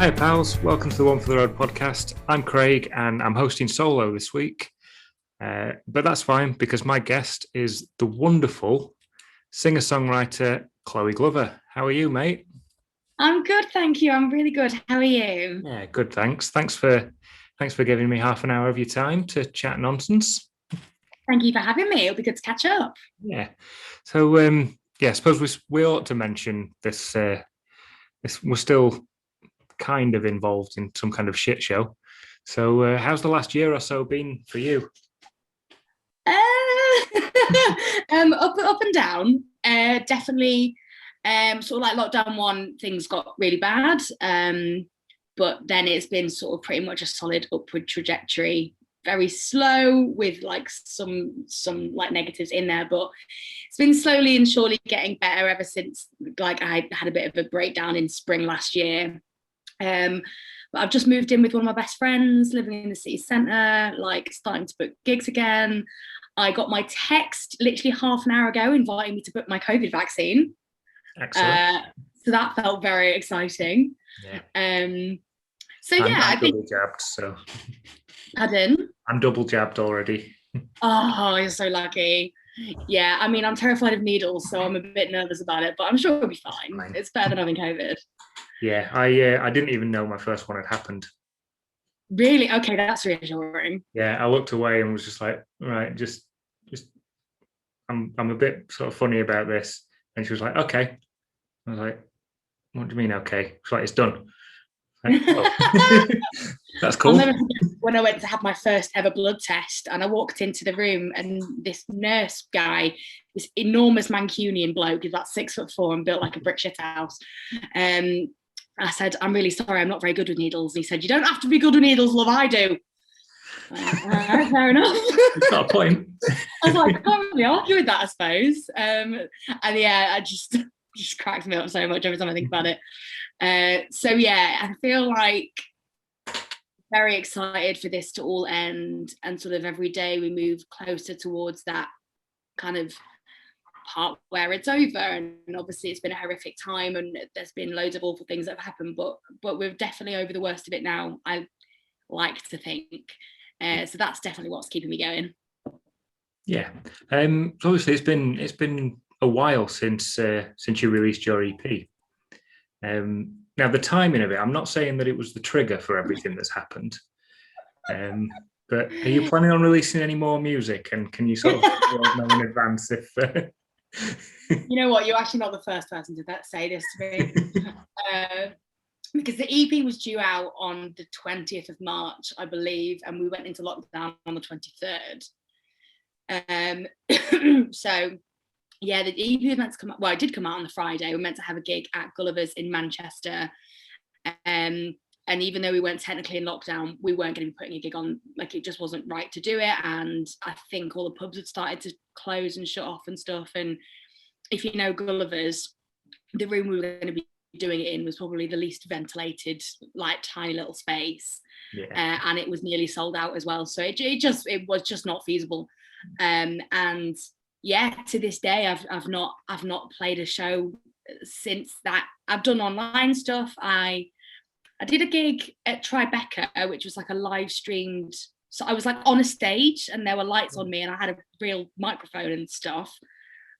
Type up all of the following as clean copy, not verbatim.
Hi, pals. Welcome to the One for the Road podcast. I'm Craig and I'm hosting solo this week. But that's fine because my guest is the wonderful singer-songwriter Chloe Glover. How are you, mate? I'm good, thank you. I'm really good. How are you? Yeah, good, thanks. Thanks for giving me half an hour of your time to chat nonsense. Thank you for having me. It'll be good to catch up. Yeah. So, I suppose we ought to mention this. This we're still kind of involved in some kind of shit show. So, how's the last year or so been for you? Uh, up and down. Definitely. Sort of like lockdown one, things got really bad. But then it's been sort of pretty much a solid upward trajectory. Very slow with like some like negatives in there, but it's been slowly and surely getting better ever since like I had a bit of a breakdown in spring last year. But I've just moved in with one of my best friends, living in the city centre, like starting to book gigs again. I got my text literally half an hour ago inviting me to book my COVID vaccine. Excellent. So that felt very exciting. Yeah. So I'm, yeah, I'm I think. double jabbed, so Pardon? I'm double jabbed already. Oh, you're so lucky. Yeah, I mean, I'm terrified of needles, so I'm a bit nervous about it, but I'm sure it'll be fine. It's better than having COVID. Yeah, I didn't even know my first one had happened. Really? Okay, that's reassuring. Yeah, I looked away and was just like, right, just I'm a bit sort of funny about this. And she was like, okay. I was like, what do you mean, okay? She's like, it's done. Like, oh. That's cool. I'll never forget when I went to have my first ever blood test and I walked into the room and this nurse guy, this enormous Mancunian bloke, he's about 6'4" and built like a brick shit house. I said, I'm really sorry, I'm not very good with needles. And he said, you don't have to be good with needles, love, I do. Fair enough. It's got a point. I was like, I can't really argue with that, I suppose. And yeah, I just cracks me up so much every time I think about it. So yeah, I feel like very excited for this to all end, and sort of every day we move closer towards that kind of part where it's over. And obviously it's been a horrific time and there's been loads of awful things that have happened, but we're definitely over the worst of it now, I like to think. So that's definitely what's keeping me going. Yeah. Obviously it's been a while since you released your EP. Now the timing of it, I'm not saying that it was the trigger for everything that's happened. But are you planning on releasing any more music? And can you sort of know in advance if you know what, you're actually not the first person to say this to me. Because the EP was due out on the 20th of March, I believe, and we went into lockdown on the 23rd. So yeah, the EP was meant to come out. Well, it did come out on the Friday. We were meant to have a gig at Gulliver's in Manchester. And even though we weren't technically in lockdown, we weren't going to be putting a gig on. Like, it just wasn't right to do it. And I think all the pubs had started to close and shut off and stuff. And if you know Gulliver's, the room we were going to be doing it in was probably the least ventilated, like tiny little space. Yeah. And it was nearly sold out as well. So it was just not feasible. And yeah, to this day, I've not played a show since that. I've done online stuff. I did a gig at Tribeca, which was like a live streamed. So I was like on a stage and there were lights on me and I had a real microphone and stuff,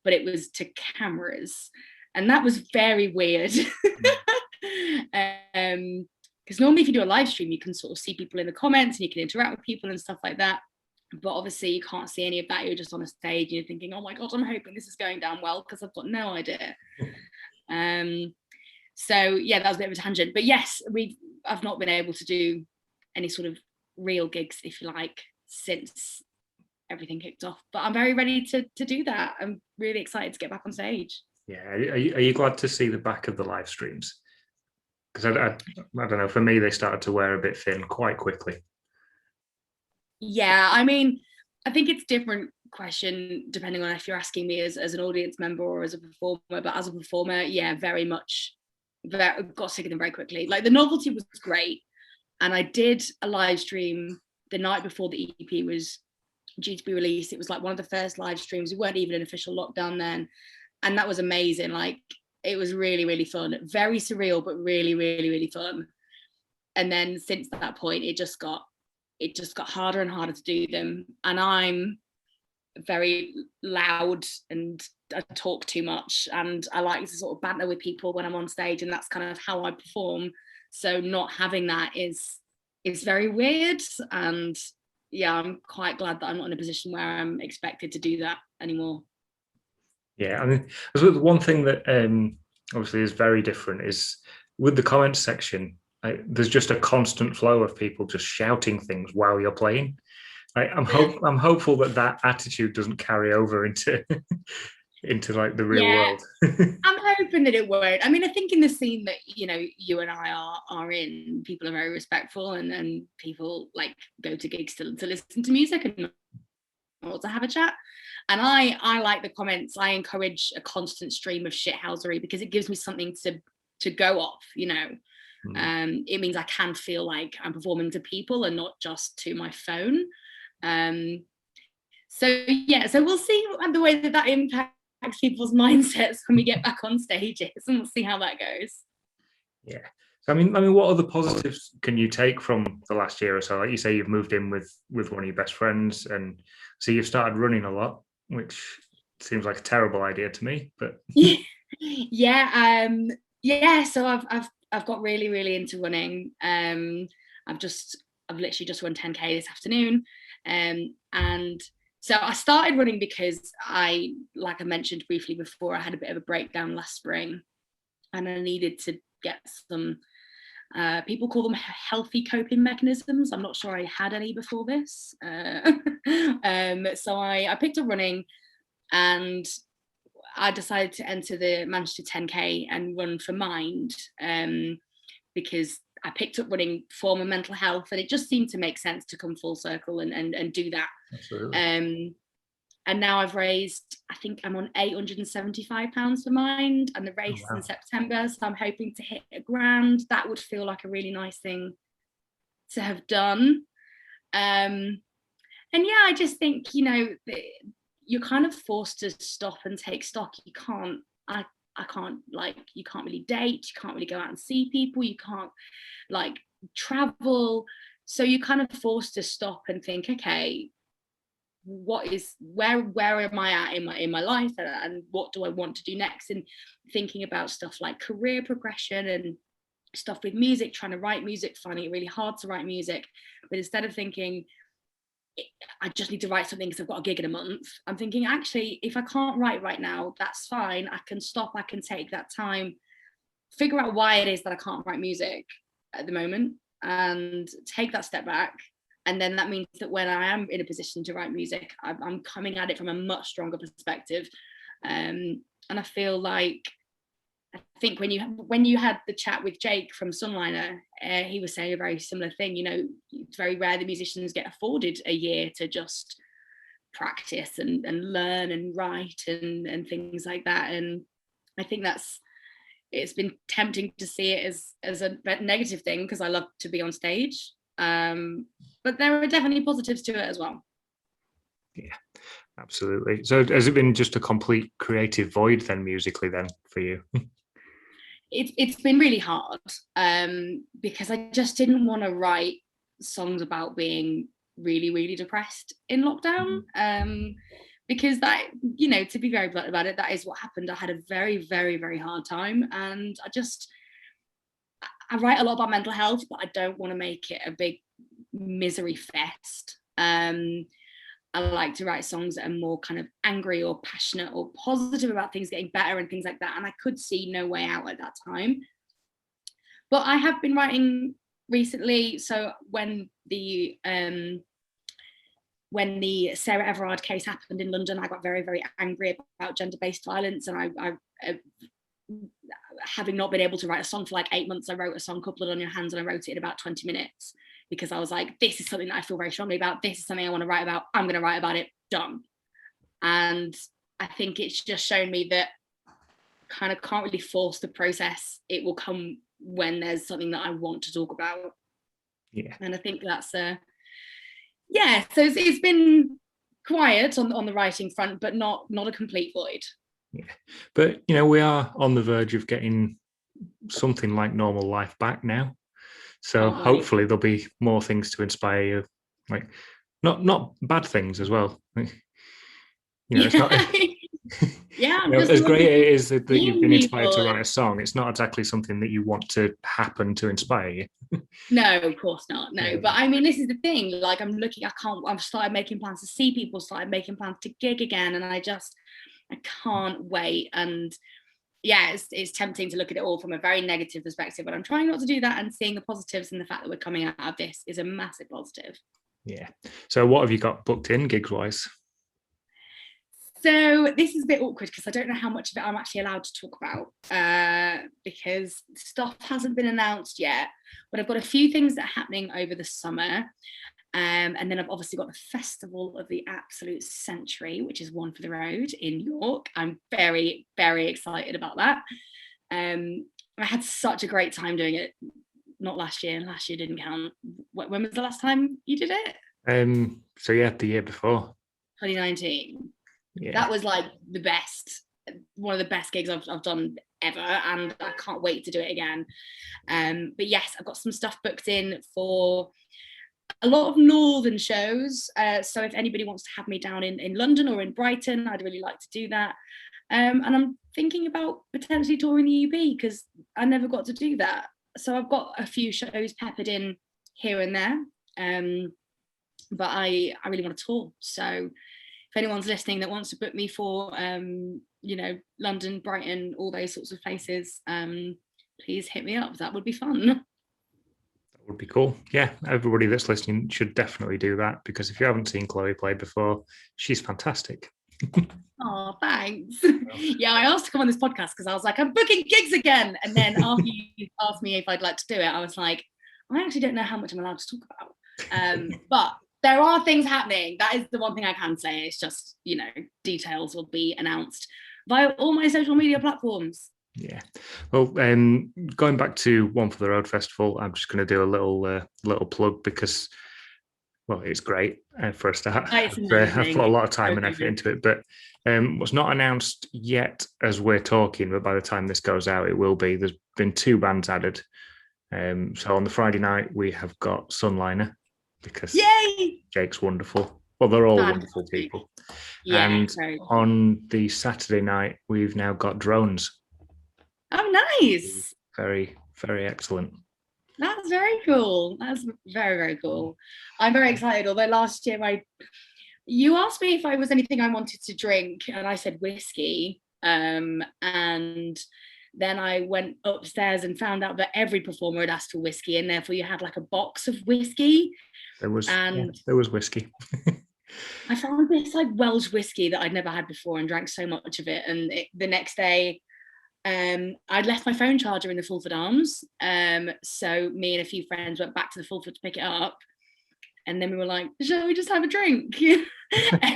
but it was to cameras. And that was very weird. Because normally if you do a live stream, you can sort of see people in the comments and you can interact with people and stuff like that. But obviously you can't see any of that. You're just on a stage and you're thinking, oh my God, I'm hoping this is going down well because I've got no idea. So yeah, that was a bit of a tangent. But yes, I've not been able to do any sort of real gigs, if you like, since everything kicked off. But I'm very ready to do that. I'm really excited to get back on stage. Yeah, are you glad to see the back of the live streams? Because I don't know, for me, they started to wear a bit thin quite quickly. Yeah, I mean, I think it's different question depending on if you're asking me as an audience member or as a performer. But as a performer, yeah, very much got sick of them very quickly. Like, the novelty was great. And I did a live stream the night before the EP was due to be released. It was like one of the first live streams. We weren't even in official lockdown then. And that was amazing. Like, it was really, really fun. Very surreal, but really, really, really fun. And then since that point, it just got harder and harder to do them. And I'm very loud and I talk too much, and I like to sort of banter with people when I'm on stage, and that's kind of how I perform. So not having that is very weird. And yeah, I'm quite glad that I'm not in a position where I'm expected to do that anymore. Yeah, I mean, so the one thing that obviously is very different is with the comments section. There's just a constant flow of people just shouting things while you're playing. I'm hopeful that attitude doesn't carry over into into like the real world. I'm hoping that it won't. I mean, I think in the scene that you and I are in, people are very respectful, and people like go to gigs to listen to music and to have a chat. And I like the comments. I encourage a constant stream of shithousery because it gives me something to go off, It means I can feel like I'm performing to people and not just to my phone. So we'll see the way that impacts people's mindsets when we get back on stages, and we'll see how that goes. Yeah. So I mean, what other positives can you take from the last year or so? Like you say, you've moved in with one of your best friends, and so you've started running a lot, which seems like a terrible idea to me. But So I've got really, really into running. I've literally just run 10K this afternoon, and so I started running because like I mentioned briefly before, I had a bit of a breakdown last spring, and I needed to get some. People call them healthy coping mechanisms. I'm not sure I had any before this. So I picked up running, and I decided to enter the Manchester 10K and run for Mind, because I picked up running for my mental health, and it just seemed to make sense to come full circle and do that. Absolutely. And now I've raised, I think I'm on £875 for Mind, and the race in September, so I'm hoping to hit £1,000. That would feel like a really nice thing to have done. And yeah, I just think, you're kind of forced to stop and take stock. You can't, you can't really date, you can't really go out and see people, you can't like travel. So you're kind of forced to stop and think, okay, where am I at in my life, and what do I want to do next? And thinking about stuff like career progression and stuff with music, trying to write music, finding it really hard to write music. But instead of thinking I just need to write something because I've got a gig in a month, I'm thinking, actually, if I can't write right now, that's fine. I can stop, I can take that time, figure out why it is that I can't write music at the moment, and take that step back. And then that means that when I am in a position to write music, I'm coming at it from a much stronger perspective. And I feel like, I think when you had the chat with Jake from Sunliner, he was saying a very similar thing. It's very rare that musicians get afforded a year to just practice and learn and write and things like that. And I think it's been tempting to see it as a negative thing, because I love to be on stage. But there are definitely positives to it as well. Yeah, absolutely. So has it been just a complete creative void then, musically, then, for you? It's been really hard, because I just didn't want to write songs about being really, really depressed in lockdown. Because that, to be very blunt about it, that is what happened. I had a very, very, very hard time, and I write a lot about mental health, but I don't want to make it a big misery fest. I like to write songs that are more kind of angry or passionate or positive about things getting better and things like that. And I could see no way out at that time. But I have been writing recently. So when the Sarah Everard case happened in London, I got very, very angry about gender-based violence. And I having not been able to write a song for like 8 months, I wrote a song called Blood on Your Hands, and I wrote it in about 20 minutes. Because I was like, this is something that I feel very strongly about. This is something I want to write about. I'm going to write about it. Done. And I think it's just shown me that kind of can't really force the process. It will come when there's something that I want to talk about. Yeah. And I think that's so it's been quiet on the writing front, but not a complete void. Yeah. But, we are on the verge of getting something like normal life back now. So Can't wait. hopefully there'll be more things to inspire you, like not bad things as well. It's not. Yeah. Yeah, I'm just As great looking it is that you've seeing been inspired to people. write a song, it's not exactly something that you want to happen to inspire you. No, of course not. No, but Um, I mean, this is the thing. Like, I've started making plans to see people, started making plans to gig again, and I can't wait. And yeah, it's tempting to look at it all from a very negative perspective, but I'm trying not to do that, and seeing the positives and the fact that we're coming out of this is a massive positive. yeah. So what have you got booked in gigs wise? So this is a bit awkward because I don't know how much of it I'm actually allowed to talk about because stuff hasn't been announced yet. But I've got a few things that are happening over the summer. And then I've obviously got the Festival of the Absolute Century, which is One for the Road in York. I'm very, very excited about that. I had such a great time doing it. Not last year. Last year didn't count. When was the last time you did it? So yeah, the year before. 2019. Yeah. That was like the best, one of the best gigs I've done ever, and I can't wait to do it again. But yes, I've got some stuff booked in for a lot of northern shows. So if anybody wants to have me down in London or in Brighton, I'd really like to do that. And I'm thinking about potentially touring the UB because I never got to do that. So I've got a few shows peppered in here and there. But I really want to tour. So if anyone's listening that wants to book me for, London, Brighton, all those sorts of places, please hit me up. That would be fun. That would be cool. Yeah, everybody that's listening should definitely do that because if you haven't seen Chloe play before, she's fantastic. Oh, thanks. Yeah, I asked to come on this podcast because I was like, I'm booking gigs again. And then after you asked me if I'd like to do it, I was like, I actually don't know how much I'm allowed to talk about. But there are things happening. That is the one thing I can say. It's just, details will be announced via all my social media platforms. Yeah. Well, going back to One for the Road Festival, I'm just going to do a little plug because, well, it's great for a start. I've put a lot of time and effort into it, but what's not announced yet as we're talking, but by the time this goes out, it will be. There's been 2 bands added. So on the Friday night, we have got Sunliner because Yay! Jake's wonderful. Well, they're all wonderful people. Yeah, and on the Saturday night, we've now got Drones. Oh, nice. Very, very excellent. That's very cool. That's very, very cool. I'm very excited. Although last year you asked me if I was anything I wanted to drink, and I said whiskey. And then I went upstairs and found out that every performer had asked for whiskey, and therefore you had like a box of whiskey. There was whiskey. I found this like Welsh whiskey that I'd never had before and drank so much of it. And the next day, I'd left my phone charger in the Fulford Arms. So me and a few friends went back to the Fulford to pick it up. And then we were like, shall we just have a drink? And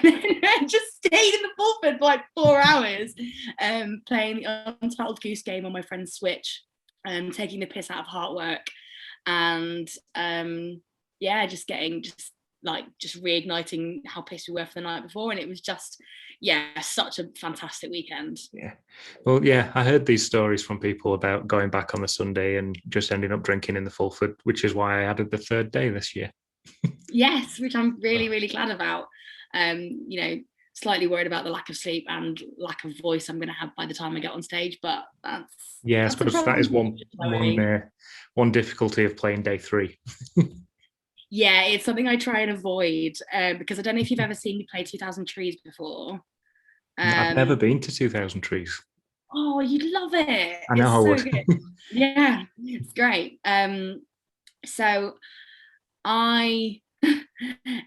then I just stayed in the Fulford for like 4 hours, playing the Untitled Goose Game on my friend's Switch, taking the piss out of hard work. And just reigniting how pissed we were for the night before. And it was just, such a fantastic weekend. Yeah. Well, yeah, I heard these stories from people about going back on the Sunday and just ending up drinking in the Fulford, which is why I added the 3rd day this year. Yes, which I'm really, really glad about. Slightly worried about the lack of sleep and lack of voice I'm going to have by the time I get on stage, but that's I suppose that is one difficulty of playing day 3. Yeah, it's something I try and avoid because I don't know if you've ever seen me play 2000 Trees before. I've never been to 2000 Trees. Oh, you'd love it. I know I would. Good. Yeah, it's great. So I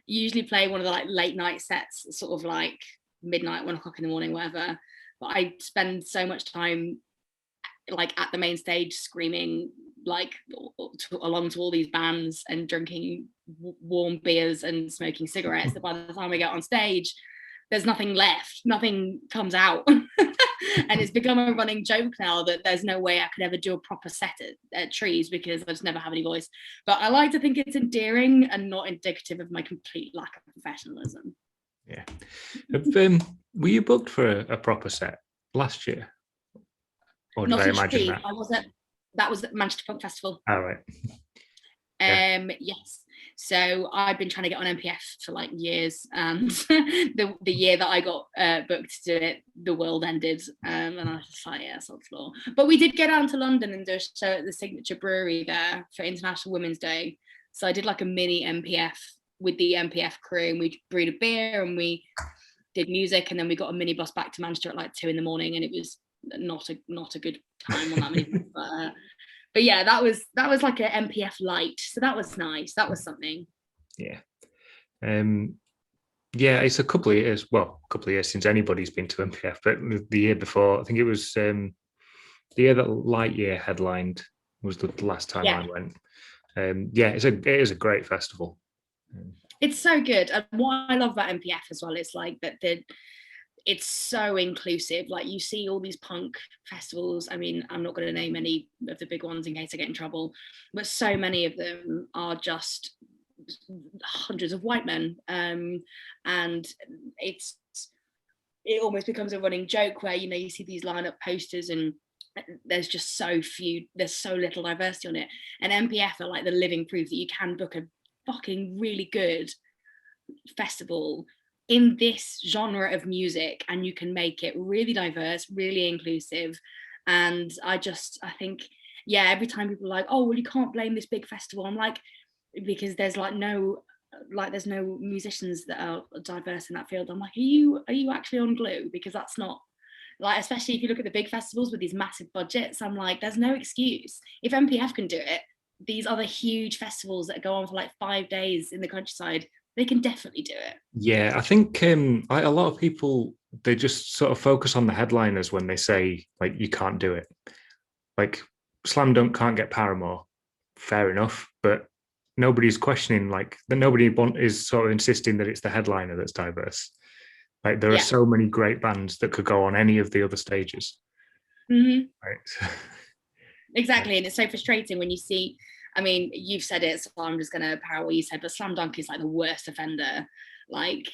usually play one of the like late night sets, sort of like midnight, 1 o'clock in the morning, whatever. But I spend so much time like at the main stage screaming like along to all these bands and drinking warm beers and smoking cigarettes that by the time I get on stage there's nothing left, nothing comes out. And it's become a running joke now that there's no way I could ever do a proper set at Trees because I just never have any voice. But I like to think it's endearing and not indicative of my complete lack of professionalism. Yeah. Were you booked for a proper set last year? Or did I imagine that? That was at Manchester Punk Festival. Oh, right. Yes. So I've been trying to get on MPF for like years, and the year that I got booked to do it, the world ended, and I was just like, yeah, it's on the floor. But we did get down to London and do a show at the Signature Brewery there for International Women's Day. So I did like a mini MPF with the MPF crew, and we brewed a beer and we did music, and then we got a minibus back to Manchester at like 2 a.m, and it was not a good time on that minibus. But yeah, that was like an MPF light, so that was nice. That was something. Yeah. Yeah, it's a couple of years since anybody's been to MPF, but the year before, I think it was the year that Lightyear headlined was the last time I went. Yeah, it is a great festival. It's so good. And what I love about MPF as well is like that it's so inclusive. Like you see all these punk festivals. I mean, I'm not going to name any of the big ones in case I get in trouble, but so many of them are just hundreds of white men, and it almost becomes a running joke where, you know, you see these lineup posters and there's just there's so little diversity on it. And MPF are like the living proof that you can book a fucking really good festival in this genre of music and you can make it really diverse, really inclusive. And I think, yeah, every time people are like, oh, well, you can't blame this big festival, I'm like, because there's there's no musicians that are diverse in that field. I'm like, are you actually on glue? Because that's not, like, especially if you look at the big festivals with these massive budgets, I'm like, there's no excuse. If MPF can do it, these other huge festivals that go on for like 5 days in the countryside, they can definitely do it. Yeah, I think a lot of people, they just sort of focus on the headliners when they say, like, you can't do it. Like, Slam Dunk can't get Paramore. Fair enough, but nobody's questioning, like, nobody is sort of insisting that it's the headliner that's diverse. Like, there are so many great bands that could go on any of the other stages. Mm-hmm. Right. Exactly, and it's so frustrating when you see, I mean, you've said it, so I'm just going to parrot what you said, but Slam Dunk is like the worst offender. Like,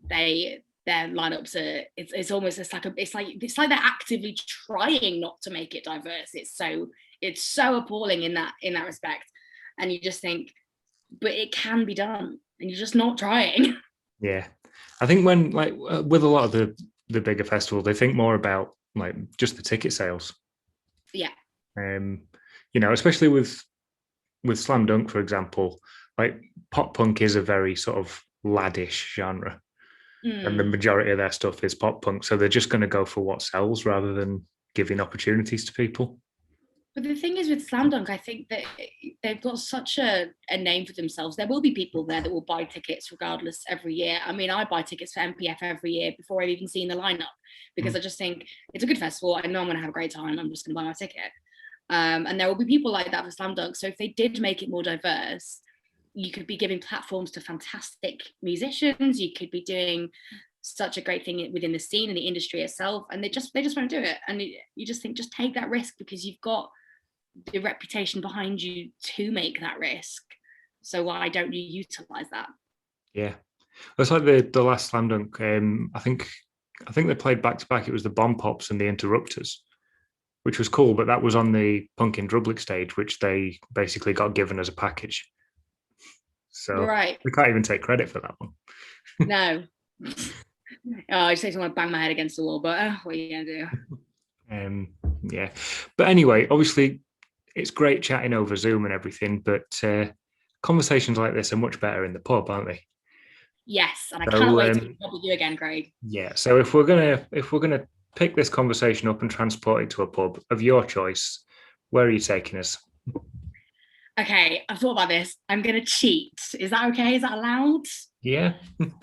their lineups are, it's almost, it's like they're actively trying not to make it diverse. It's so appalling in that respect. And you just think, but it can be done, and you're just not trying. Yeah, I think when, like, with a lot of the bigger festivals, they think more about like just the ticket sales. Yeah. You know, especially with Slam Dunk, for example, like pop punk is a very sort of laddish genre, and the majority of their stuff is pop punk, so they're just going to go for what sells rather than giving opportunities to people. But the thing is with Slam Dunk, I think that they've got such a name for themselves. There will be people there that will buy tickets regardless every year. I mean, I buy tickets for MPF every year before I've even seen the lineup, because I just think it's a good festival. I know I'm going to have a great time. I'm just going to buy my ticket. And there will be people like that for Slam Dunk. So if they did make it more diverse, you could be giving platforms to fantastic musicians. You could be doing such a great thing within the scene and the industry itself. And they just want to do it. And you just think, just take that risk, because you've got the reputation behind you to make that risk. So why don't you utilize that? Yeah, it's like the last Slam Dunk. I think they played back to back. It was the Bomb Pops and the Interrupters, which was cool, but that was on the Punk in Drublic stage, which they basically got given as a package. So we can't even take credit for that one. No. I just want to bang my head against the wall, but what are you going to do? Yeah. But anyway, obviously, it's great chatting over Zoom and everything, but conversations like this are much better in the pub, aren't they? Yes, and I can't wait to talk with you again, Craig. Yeah. So if we're gonna pick this conversation up and transport it to a pub of your choice, where are you taking us? Okay, I've thought about this. I'm going to cheat. Is that okay? Is that allowed? Yeah.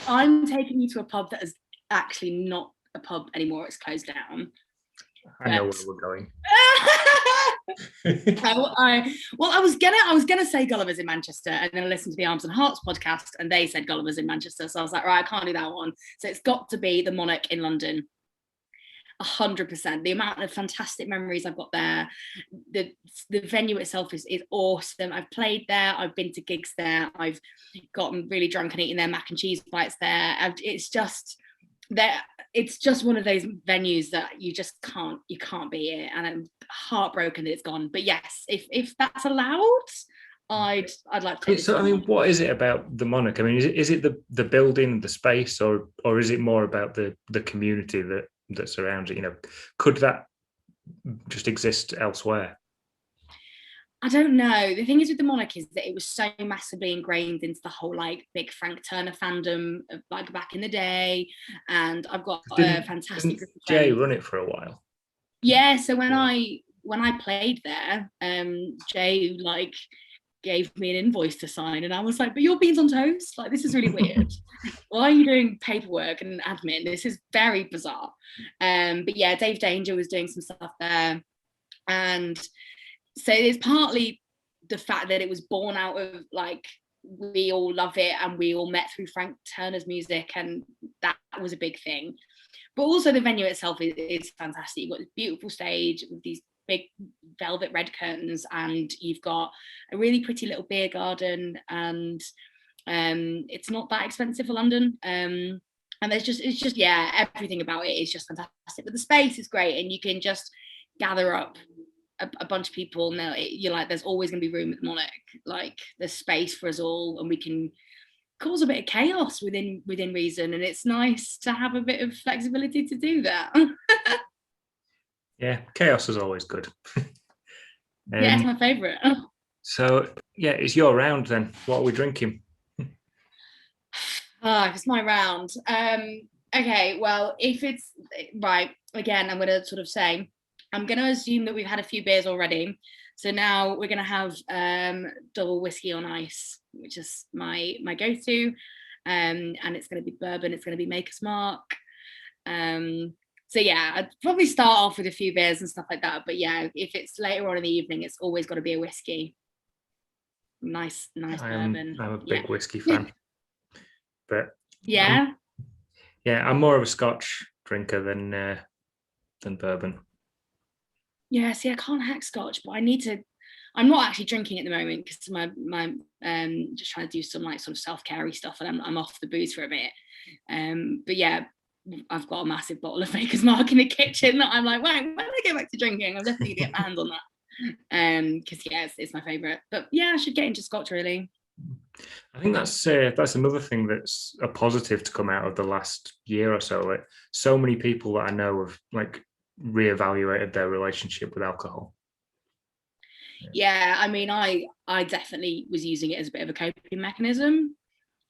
I'm taking you to a pub that is actually not a pub anymore. It's closed down. I know where we're going. I was gonna say Gulliver's in Manchester, and then I listened to the Arms and Hearts podcast, and they said Gulliver's in Manchester. So I was like, right, I can't do that one. So it's got to be the Monarch in London. 100%. The amount of fantastic memories I've got there, the venue itself is awesome. I've played there, I've been to gigs there, I've gotten really drunk and eating their mac and cheese bites there. It's just one of those venues that you can't be it, and I'm heartbroken that it's gone. But yes, if that's allowed, I'd like to take this So, I mean, on. what is it about the Monarch? I mean, is it the building, the space, or is it more about the community that surrounds it? You know, could that just exist elsewhere? I don't know. The thing is with the Monarch is that it was so massively ingrained into the whole like big Frank Turner fandom of like back in the day. And I've got a fantastic Didn't group of Jay friends. run it for a while? Yeah, so when Yeah. I played there, Jay like gave me an invoice to sign, and I was like, "But your beans on toast? Like, this is really weird. Why are you doing paperwork and admin? This is very bizarre." But yeah, Dave Danger was doing some stuff there, and so it's partly the fact that it was born out of like we all love it and we all met through Frank Turner's music, and that was a big thing. But also the venue itself is fantastic. You've got this beautiful stage with these big velvet red curtains, and you've got a really pretty little beer garden, and it's not that expensive for London. And it's just yeah, everything about it is just fantastic. But the space is great, and you can just gather up a bunch of people. Now you're like, there's always going to be room at the Monarch. Like there's space for us all, and we can cause a bit of chaos within reason, and it's nice to have a bit of flexibility to do that. Yeah, chaos is always good. Yeah, it's my favorite. So yeah, it's your round then. What are we drinking? It's my round. Okay, well, if it's right, again, I'm gonna sort of say, I'm gonna assume that we've had a few beers already. So now we're gonna have double whiskey on ice, which is my go-to. And it's gonna be bourbon, it's gonna be Maker's Mark. So yeah, I'd probably start off with a few beers and stuff like that. But yeah, if it's later on in the evening, it's always got to be a whiskey. Nice bourbon. I'm a big whiskey fan, but yeah, I'm more of a Scotch drinker than bourbon. yeah. See, I can't hack Scotch, but I need to. I'm not actually drinking at the moment because my just trying to do some like sort of self-care stuff, and I'm off the booze for a bit. But yeah, I've got a massive bottle of Maker's Mark in the kitchen that I'm like, right, when I get back to drinking, I'm definitely gonna get my hands on that. Because yeah, it's my favorite. But yeah, I should get into Scotch really. I think that's another thing that's a positive to come out of the last year or so. Like so many people that I know have like reevaluated their relationship with alcohol. Yeah, I mean, I definitely was using it as a bit of a coping mechanism,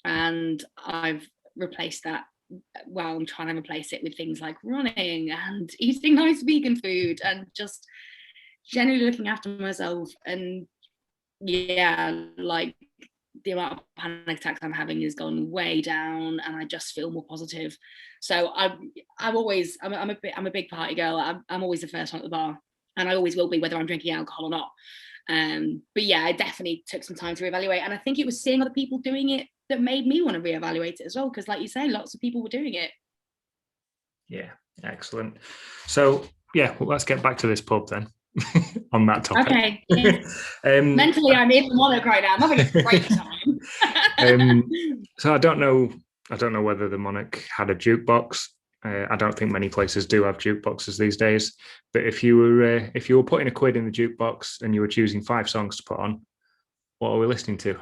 and I've replaced that. Well, I'm trying to replace it with things like running and eating nice vegan food and just generally looking after myself. And yeah, like the amount of panic attacks I'm having has gone way down, and I just feel more positive. So I'm a big party girl. I'm always the first one at the bar, and I always will be, whether I'm drinking alcohol or not. But yeah, I definitely took some time to reevaluate, and I think it was seeing other people doing it that made me want to reevaluate it as well, because like you say, lots of people were doing it. Yeah, excellent. So yeah, well, let's get back to this pub then. On that topic. Okay. Yeah. Mentally, I'm in the Monarch right now. I'm having a great time. So I don't know whether the Monarch had a jukebox. I don't think many places do have jukeboxes these days. But if you were putting a quid in the jukebox and you were choosing 5 songs to put on, what are we listening to?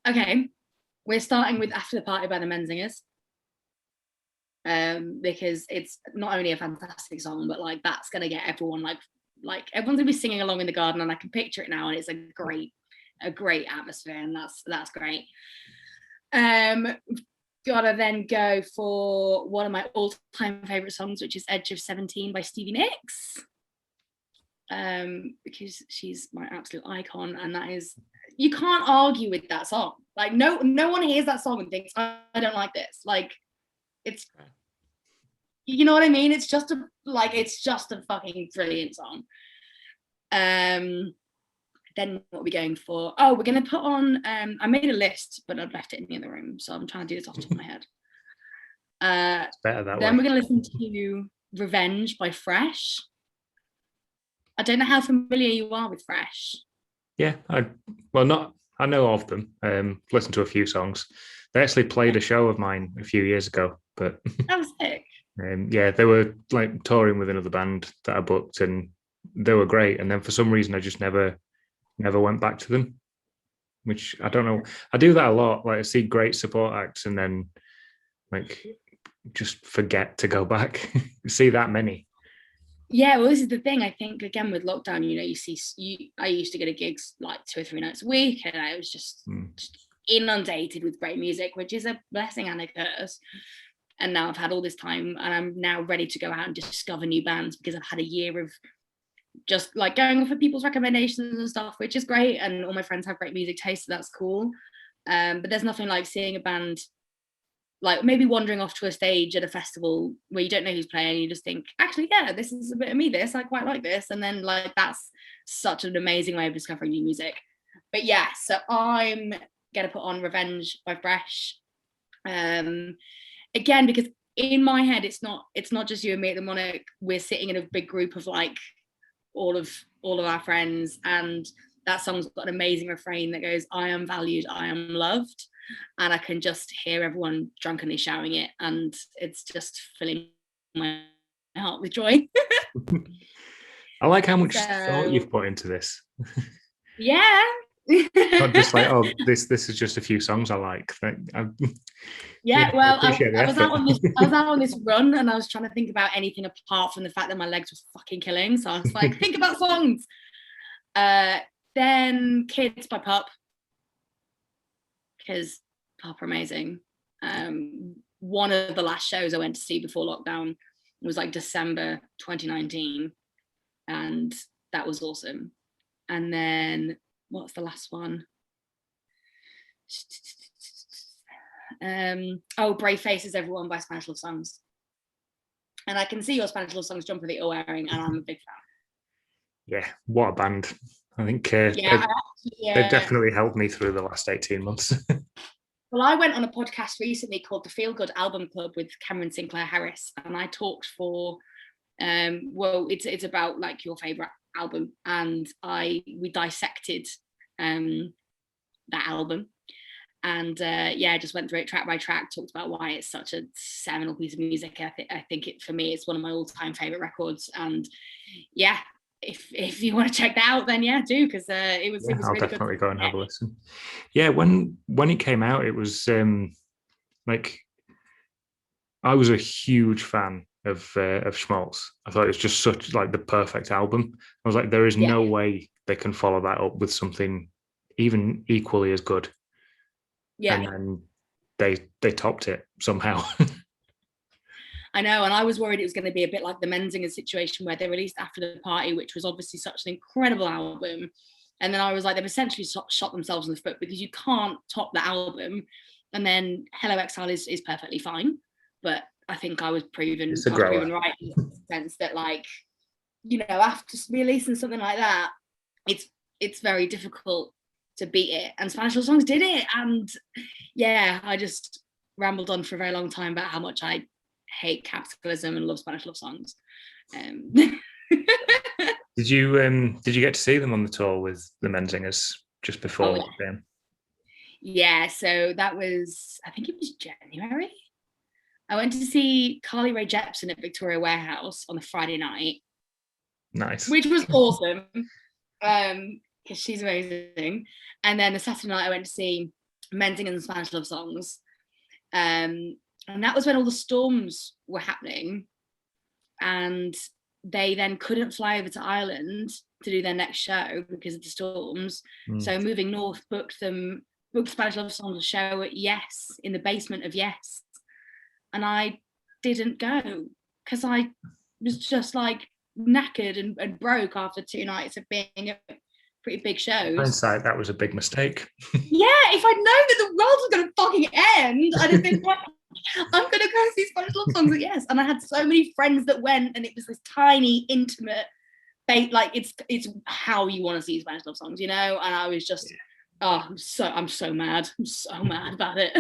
Okay, we're starting with After the Party by the Menzingers. Because it's not only a fantastic song, but like that's gonna get everyone like everyone's gonna be singing along in the garden, and I can picture it now, and it's a great atmosphere, and that's great. Gotta then go for one of my all-time favorite songs, which is Edge of 17 by Stevie Nicks, because she's my absolute icon, and that is, you can't argue with that song. Like no one hears that song and thinks, I don't like this. Like it's, you know what I mean? It's just a fucking brilliant song. Then what are we going for? Oh, we're going to put on, I made a list, but I've left it in the other room, so I'm trying to do this off the top of my head. It's better that then way. We're going to listen to Revenge by Fresh. I don't know how familiar you are with Fresh. Yeah, I know of them. Listened to a few songs. They actually played a show of mine a few years ago, but that was sick. Yeah, they were like touring with another band that I booked, and they were great. And then for some reason, I just never never went back to them, which I don't know. I do that a lot. Like I see great support acts and then like just forget to go back. See that many. Yeah, well, this is the thing. I think again with lockdown, I used to go to gigs like 2 or 3 nights a week, and I was just inundated with great music, which is a blessing and a curse. And now I've had all this time, and I'm now ready to go out and discover new bands because I've had a year of just like going off of people's recommendations and stuff, which is great. And all my friends have great music taste, so that's cool. But there's nothing like seeing a band, like maybe wandering off to a stage at a festival where you don't know who's playing, you just think, actually, yeah, this is a bit of me, this, I quite like this. And then like, that's such an amazing way of discovering new music. But yeah, so I'm gonna put on Revenge by Fresh. Again, because in my head, it's not just you and me at the Monarch. We're sitting in a big group of like all of our friends, and that song's got an amazing refrain that goes, I am valued, I am loved. And I can just hear everyone drunkenly shouting it, and it's just filling my heart with joy. I like how much thought you've put into this. Yeah. Not just like, oh, this is just a few songs I like. Yeah, well, I was out on this run, and I was trying to think about anything apart from the fact that my legs were fucking killing. So I was like, think about songs. Then Kids by Pup, because Pup are amazing. One of the last shows I went to see before lockdown was like December 2019, and that was awesome. And then what's the last one? Brave Faces Everyone by Spanish Love Songs. And I can see your Spanish Love Songs jumper that you're wearing, and I'm a big fan. Yeah, what a band. I think they've definitely helped me through the last 18 months. Well, I went on a podcast recently called the Feel Good Album Club with Cameron Sinclair Harris, and I talked for it's about like your favorite album, and we dissected that album, and just went through it track by track, talked about why it's such a seminal piece of music. I think it, for me, it's one of my all-time favorite records, and yeah, if you want to check that out, then yeah, do, because it was I'll really definitely good. Go and have a listen. Yeah, when it came out, it was like I was a huge fan of Schmaltz. I thought it was just such like the perfect album. I was like, there is no way they can follow that up with something even equally as good. Yeah, and then they topped it somehow. I know, and I was worried it was going to be a bit like the Menzinger situation where they released After the Party, which was obviously such an incredible album. And then I was like, they've essentially shot themselves in the foot, because you can't top the album. And then Hello Exile is perfectly fine. But I think I was proven right in the sense that, like, you know, after releasing something like that, it's very difficult to beat it. And Spanish Love Songs did it. And yeah, I just rambled on for a very long time about how much I hate capitalism and love Spanish Love Songs. Did you get to see them on the tour with the Menzingers just before lockdown? Yeah, so that was, I think it was January. I went to see Carly Rae Jepsen at Victoria Warehouse on a Friday night. Nice. Which was awesome, because she's amazing. And then the Saturday night I went to see Menzinger and Spanish Love Songs. And that was when all the storms were happening, and they then couldn't fly over to Ireland to do their next show because of the storms. So Moving North booked Spanish Love Songs show at Yes, in the basement of Yes, and I didn't go because I was just like knackered and broke after 2 nights of being at pretty big shows. In hindsight, that was a big mistake. Yeah, if I'd known that the world was going to fucking end, I'd have been like, I'm going to go see Spanish Love Songs at Yes. And I had so many friends that went, and it was this tiny, intimate, like it's how you want to see Spanish Love Songs, you know? And I was just, I'm so mad. I'm so mad about it.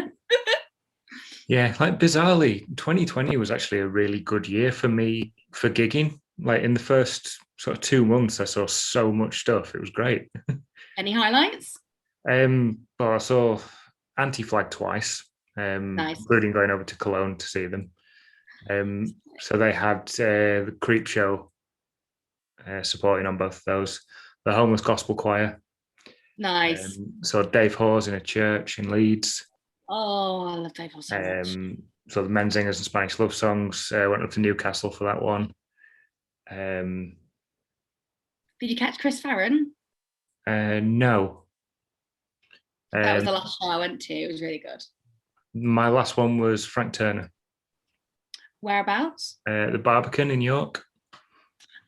Yeah, like bizarrely, 2020 was actually a really good year for me for gigging. Like in the first sort of 2 months, I saw so much stuff. It was great. Any highlights? Well, I saw Anti-Flag twice, nice. Including going over to Cologne to see them. So they had the Creep Show supporting on both of those. The Homeless Gospel Choir Nice. So Dave Hawes in a church in Leeds. Oh, I love Dave so much. So the Men Singers and Spanish Love Songs. Went up to Newcastle for that one. Did you catch Chris Farron? No. That was the last show I went to. It was really good. My last one was Frank Turner. Whereabouts? The Barbican in York.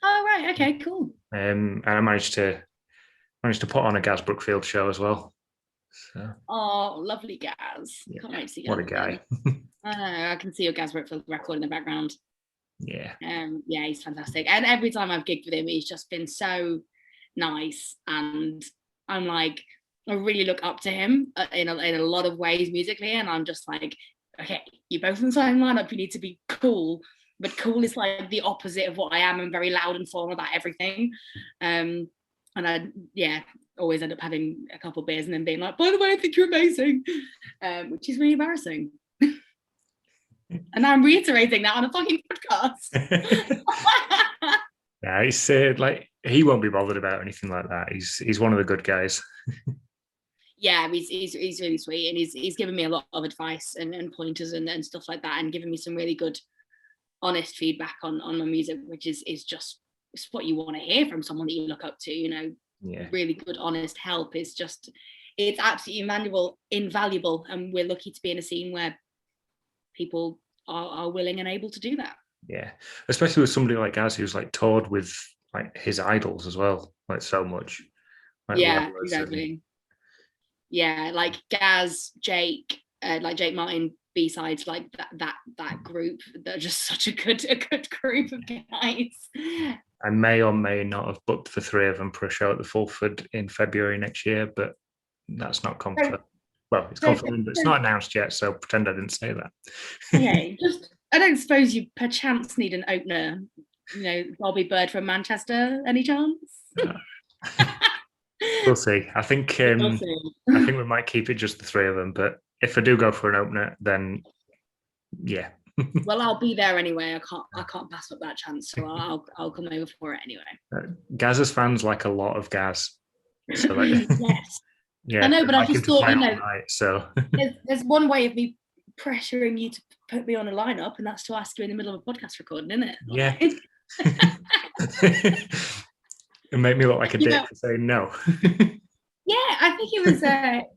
Oh, right. Okay, cool. And I managed to put on a Gaz Brookfield show as well. So. Oh, lovely Gaz. Yeah. Can't wait to see What a guy. I know. I can see your Gaz Brookfield record in the background. Yeah. Yeah, he's fantastic. And every time I've gigged with him, he's just been so nice. And I'm like, I really look up to him in a lot of ways musically. And I'm just like, okay, you're both in the same lineup. You need to be cool. But cool is like the opposite of what I am. I'm very loud and formal about everything. And I, always end up having a couple of beers and then being like, by the way, I think you're amazing, which is really embarrassing. And now I'm reiterating that on a fucking podcast. Yeah, he's like, he won't be bothered about anything like that. He's one of the good guys. Yeah, he's really sweet, and he's given me a lot of advice and pointers and stuff like that, and given me some really good, honest feedback on my music, which is just it's what you want to hear from someone that you look up to. Yeah. Really good, honest help is just, it's absolutely invaluable, and we're lucky to be in a scene where people are willing and able to do that. Yeah, especially with somebody like Gaz who's like toured with like his idols as well, like so much. Like, yeah, exactly. Yeah, like Gaz, Jake, like Jake Martin, B-sides, like that group. They're just such a good group of guys. I may or may not have booked the three of them for a show at the Fulford in February next year, but that's not confirmed. Well, it's confirmed, but it's not announced yet, so pretend I didn't say that. Okay, I don't suppose you perchance need an opener, Bobby Bird from Manchester, any chance? We'll see. I think we might keep it just the three of them, but if I do go for an opener, then yeah. Well, I'll be there anyway. I can't pass up that chance, so I'll come over for it anyway. Gaz's fans like a lot of Gaz. So like, yes. Yeah, I know, but I just thought, so there's one way of me pressuring you to put me on a lineup, and that's to ask you in the middle of a podcast recording, isn't it? Yeah. And make me look like a dick for saying no. Yeah, I think it was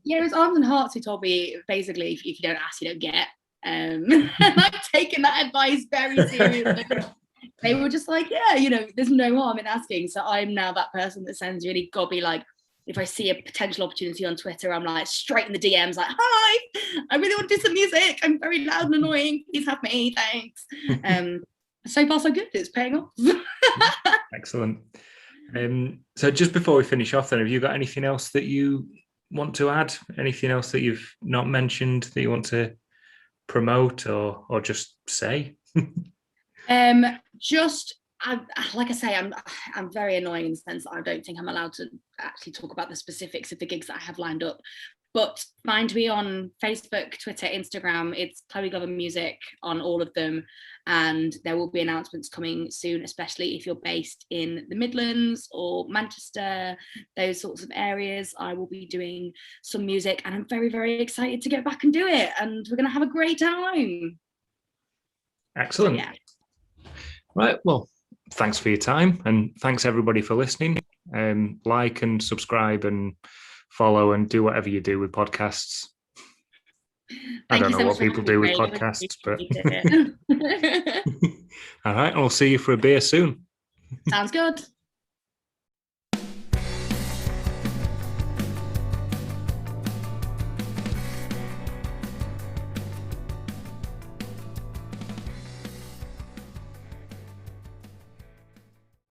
it was Arms and Hearts who told me basically if you don't ask, you don't get. And I've taken that advice very seriously. They were just like, yeah, there's no harm in asking. So I'm now that person that sends really gobby, like, if I see a potential opportunity on Twitter, I'm like straight in the DMs, like, hi, I really want to do some music. I'm very loud and annoying. Please have me, thanks. So far so good. It's paying off. Excellent. So just before we finish off then, have you got anything else that you want to add? Anything else that you've not mentioned that you want to promote or just say? Like I say, I'm very annoying in the sense that I don't think I'm allowed to actually talk about the specifics of the gigs that I have lined up. But find me on Facebook, Twitter, Instagram. It's Chloe Glover Music on all of them. And there will be announcements coming soon, especially if you're based in the Midlands or Manchester, those sorts of areas. I will be doing some music, and I'm very, very excited to get back and do it. And we're going to have a great time. Excellent. So, yeah. Right. Well, thanks for your time, and thanks everybody for listening. Like and subscribe and follow and do whatever you do with podcasts. I don't know what people do with podcasts, but all right, I'll see you for a beer soon. Sounds good.